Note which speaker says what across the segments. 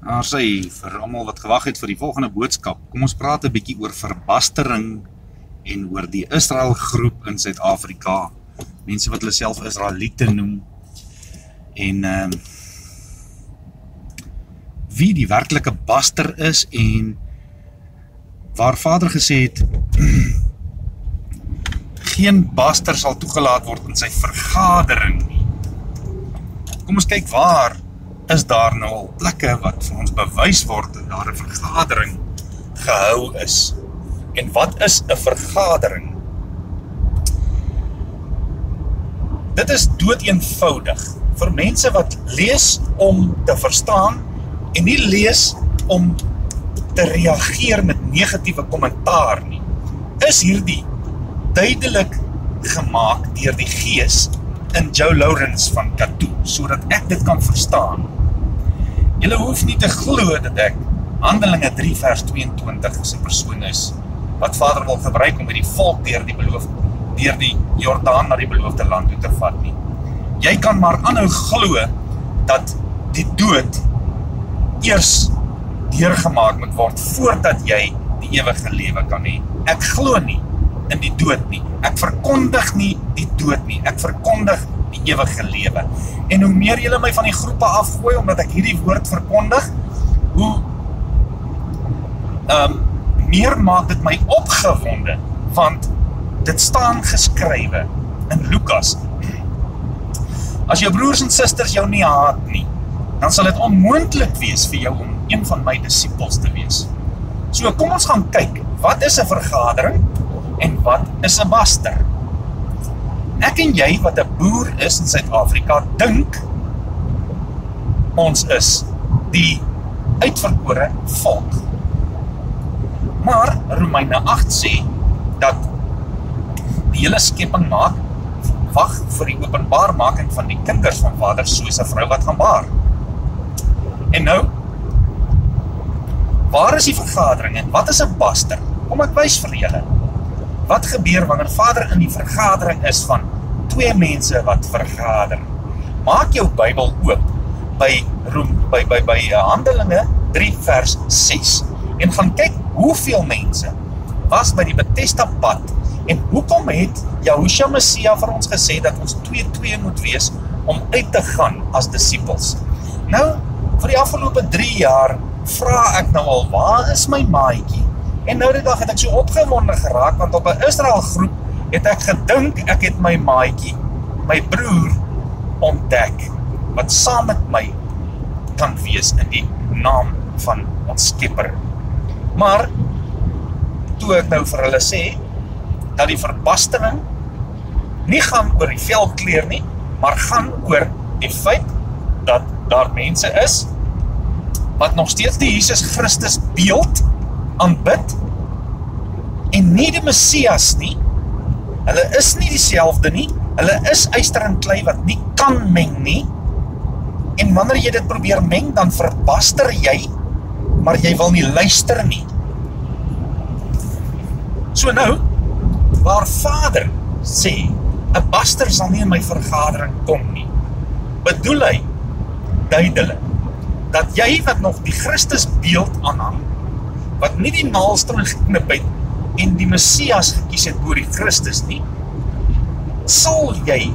Speaker 1: Maar sê, vir almal wat gewag het vir die volgende boodskap, kom ons praat 'n bietjie oor verbastering en oor die Israel groep in Suid-Afrika. Mense wat hulle self Israeliete noem. En wie die werklike baster is en waar Vader gesê het geen baster sal toegelaat word in sy vergadering nie. Kom ons kyk waar is daar nou al plekke wat vir ons bewys word dat daar 'n vergadering gehou is. En wat is 'n vergadering? Dit is doodeenvoudig vir mense wat lees om te verstaan en nie lees om te reageer met negatiewe kommentaar nie. Is hierdie duidelik gemaak deur die Gees in Joe Lawrence van Katoe, sodat ek dit kan verstaan. Julle hoef nie te glo dat ek Handelinge 3 vers 22 se persoon is, wat Vader wil gebruik om met die volk deur die Jordaan na die beloofde land toe te vat nie. Jy kan maar aanhou glo dat die dood eers deurgemaak moet word voordat jy die ewige lewe kan hê. Ek glo nie in die dood nie. Ek verkondig nie die dood nie. Ek verkondig die ewige lewe. En hoe meer julle my van die groepe afgooi omdat ek hierdie woord verkondig, hoe meer maak dit my opgewonde, want dit staan geskrywe in Lukas. As jou broers en susters jou nie haat nie, dan sal dit onmoontlik wees vir jou om een van my disippels te wees. So kom ons gaan kyk, wat is 'n vergadering en wat is 'n baster? Ek en jy wat 'n boer is in Suid-Afrika dink ons is die uitverkore volk. Maar Romeine 8 sê dat die hele skepping wag vir die openbaarmaking van die kinders van Vader soos 'n vrou wat gaan baar. En nou, waar is die vergadering en wat is 'n baster? Kom ek wys vir julle. Wat gebeur wanneer Vader in die vergadering is van twee mense wat vergader? Maak jou Bybel oop by Handelinge 3 vers 6 en gaan kyk hoeveel mense was by die Bethesda pad en hoekom het Yahushua Messia vir ons gesê dat ons 2-2 moet wees om uit te gaan as disippels. Nou, vir die afgelope 3 jaar vra ek nou al, waar is my maatjie? En nou die dag het ek so opgewonde geraak, want op 'n Israel groep het ek gedink ek het my maatjie, my broer, ontdek, wat saam met my kan wees in die naam van ons Skepper. Maar, toe ek nou vir hulle sê, dat die verbastering nie gaan oor die velkleur nie, maar gaan oor die feit dat daar mense is wat nog steeds die Jesus Christus beeld aanbid en nie die Messias nie. Hulle is nie dieselfde nie. Hulle is yster en klei wat nie kan meng nie. En wanneer jy dit probeer meng, dan verbaster jy, maar jy wil nie luister nie. So nou, waar Vader sê, 'n baster sal nie in my vergadering kom nie, bedoel hy duidelik dat jy wat nog die Christus beeld aanhang, wat nie die naalstroom geknip het en die Messias gekies het oor die Christus nie, sal jy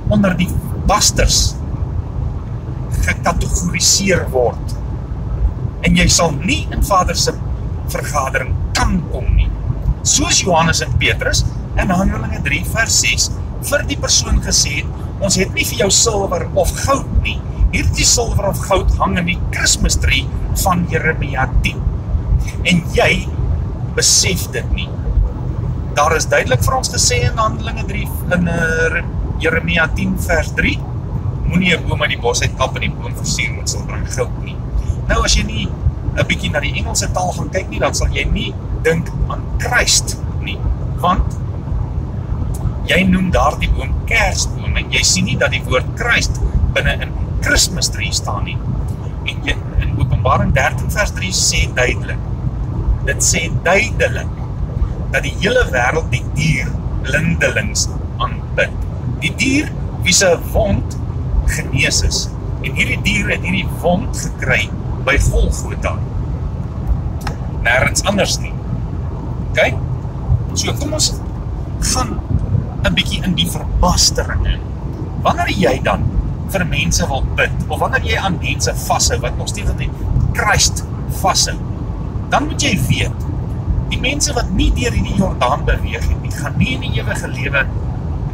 Speaker 1: onder die basters gekategoriseer word. En jy sal nie in Vader se vergadering kan kom nie. Soos Johannes en Petrus in Handelinge 3 vers 6 vir die persoon gesê het, ons het nie vir jou silwer of goud nie. Hierdie silwer of goud hang in die Christmas tree van Jeremia 10. En jy besef dit nie. Daar is duidelik vir ons gesê in Handelinge 3 in Jeremia 10 vers 3, moenie 'n boom uit die bos uitkap en die boom versier met silwer en goud nie. Nou as jy nie 'n bietjie na die Engelse taal gaan kyk nie, dan sal jy nie dink aan Christ nie, want jy noem daardie boom kersboom en jy sien nie dat die woord Christ binne in Christmas tree staan nie. En in Openbaring 13 vers 3 sê duidelik, dit sê duidelik dat die hele wêreld die dier blindelings aanbid. Die dier wie se wond genees is. En hierdie dier het hierdie wond gekry by Golgotha. Nergens anders nie. Okay? So kom ons gaan 'n bietjie in die verbastering in. Wanneer jy dan vir mense wil bid, of wanneer jy aan mense vashou, wat nog steeds aan die Christ vashou, dan moet jy weet, die mense wat nie deur hierdie Jordaan beweeg het nie, gaan nie in die ewige lewe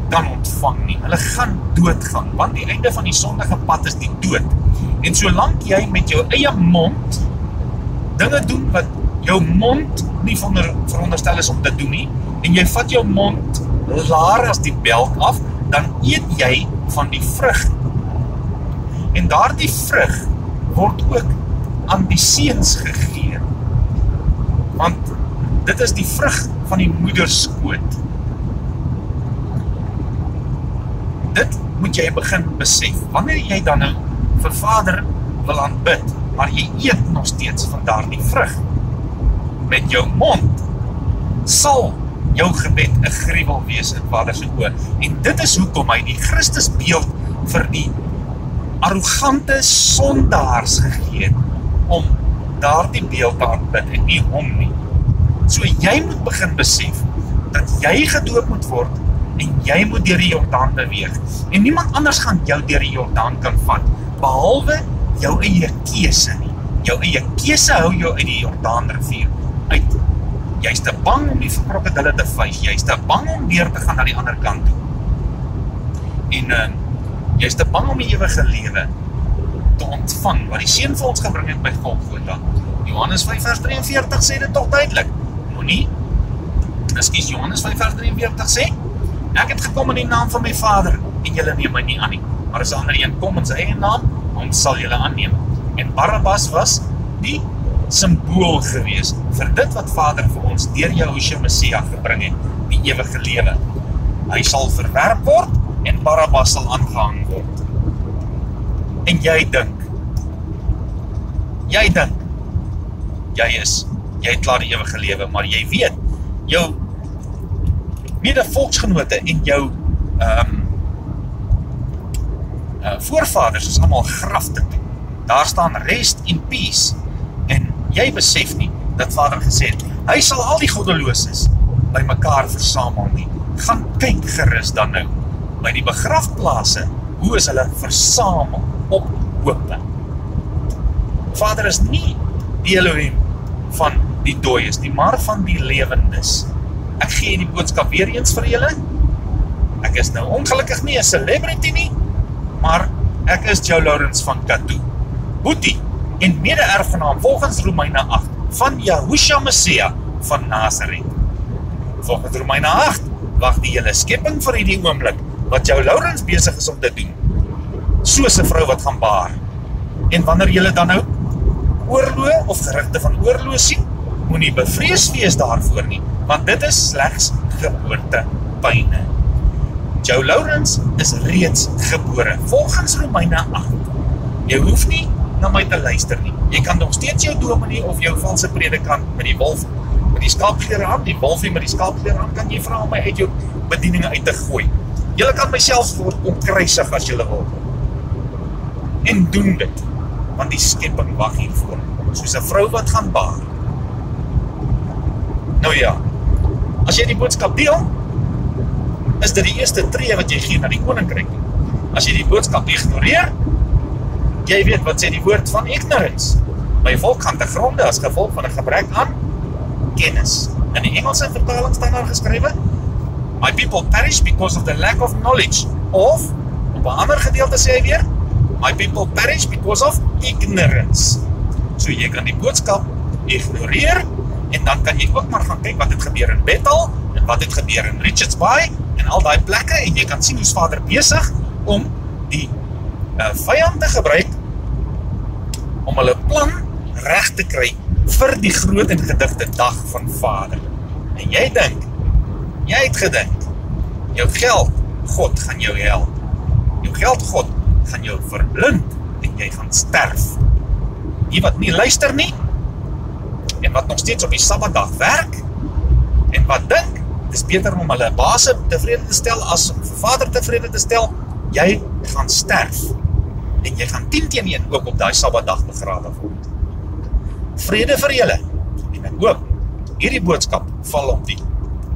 Speaker 1: kan ontvang nie. Hulle gaan doodgaan, want die einde van die sondige pad is die dood. En solank jy met jou eie mond dinge doen wat jou mond nie veronderstel is om te doen nie, en jy vat jou mond laer as die beld af, dan eet jy van die vrug. En daardie vrug word ook aan die seuns gegee. Want dit is die vrug van die moederskoot. Dit moet jy begin besef. Wanneer jy dan nou vir Vader wil aanbid, maar jy eet nog steeds van daardie vrug met jou mond, sal jou gebed 'n gruwel wees in Vader se oë. En dit is hoekom hy die Christusbeeld vir die arrogante sondaars gegee het om daardie beeld te aanbid en nie hom nie. So jy moet begin besef dat jy gedoop moet word en jy moet deur die Jordaan beweeg. En niemand anders gaan jou deur die Jordaan kan vat, behalwe jou eie keuse nie. Jou eie keuse hou jou uit die Jordaanrivier uit. Jy's te bang om die krokodille te vys, jy's te bang om deur te gaan na die ander kant toe. En jy's te bang om die ewige lewe te ontvang, wat die Seun vir ons gebring het by Golgotha. Johannes 5 vers 43 sê dit tog duidelik. Johannes 5 vers 43 sê, ek het gekom in die naam van my Vader, en julle neem my nie aan nie. Maar as 'n ander een kom in sy eie naam, hom sal julle aanneem. En Barabbas was die simbool gewees vir dit wat Vader vir ons deur Yahushua Messia gebring het, die ewige lewe. Hy sal verwerp word en Barabbas sal aangehang word. En jy dink, jy het klaar die ewige lewe, maar jy weet, jou mede-volksgenote en jou voorvaders is allemaal grafte toe. Daar staan rest in peace. En jy besef nie dat Vader gesê het, hy sal al die goddeloses by mekaar versamel nie. Gaan kyk gerus dan nou by die begrafplase, hoe is hulle versamel op hope. Vader is nie die Elohim van die dooies nie, maar van die lewendes. Ek gee die boodskap weer eens vir julle. Ek is nou ongelukkig nie 'n celebrity nie, maar ek is Joe Lawrence van Katu, boetie en mede-erfgenaam volgens Romeine 8 van Yahushua Messia van Nazareth. Volgens Romeine 8 wag die hele skepping vir hierdie oomblik wat Joe Lawrence besig is om te doen, soos 'n vrou wat gaan baar. En wanneer julle dan nou oorlog of gerugte van oorlog sien, moenie bevrees wees daarvoor nie, want dit is slegs geboortepyne. Joe Lawrence is reeds gebore, volgens Romeine 8. Jy hoef nie na my te luister nie. Jy kan nog steeds jou dominee of jou valse predikant met die wolf, met die skaapklere aan, die wolfie met die skaapklere aan, kan jy vra om my uit jou bedieninge uit te gooi. Julle kan myself ontkruisig as julle wil. En doen dit, want die skepping wag hiervoor, soos 'n vrou wat gaan baar. Nou ja, as jy die boodskap deel, is dit die eerste tree wat jy gee na die koninkryk. As jy die boodskap ignoreer, jy weet wat sê die woord van ignorance. My volk gaan te gronde as gevolg van 'n gebrek aan kennis. In die Engelse vertaling staan daar geskrywe, my people perish because of the lack of knowledge. Of, op 'n ander gedeelte sê hy weer, my people perish because of ignorance. So jy kan die boodskap ignoreer, en dan kan jy ook maar gaan kyk wat het gebeur in Bethel, en wat het gebeur in Richards Bay, en al die plekke, en jy kan sien hoe Vader besig om die vyand te gebruik, om hulle plan reg te kry vir die groot en gedigte dag van Vader. En jy het gedink, jou geld, God gaan jou help. Jou geld, God, gaan jou verblind, en jy gaan sterf. Die wat nie luister nie, en wat nog steeds op die Sabbatdag werk, en wat dink, het is beter om hulle baas tevrede te stel, as Vader tevrede te stel, jy gaan sterf, en jy gaan 10 teenoor ook op die Sabbatdag begrawe word. Vrede vir julle. En ek hoop, hierdie boodskap val op die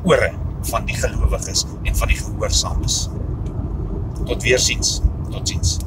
Speaker 1: ore van die gelowiges en van die gehoorsaames. Tot weerziens. Tot ziens.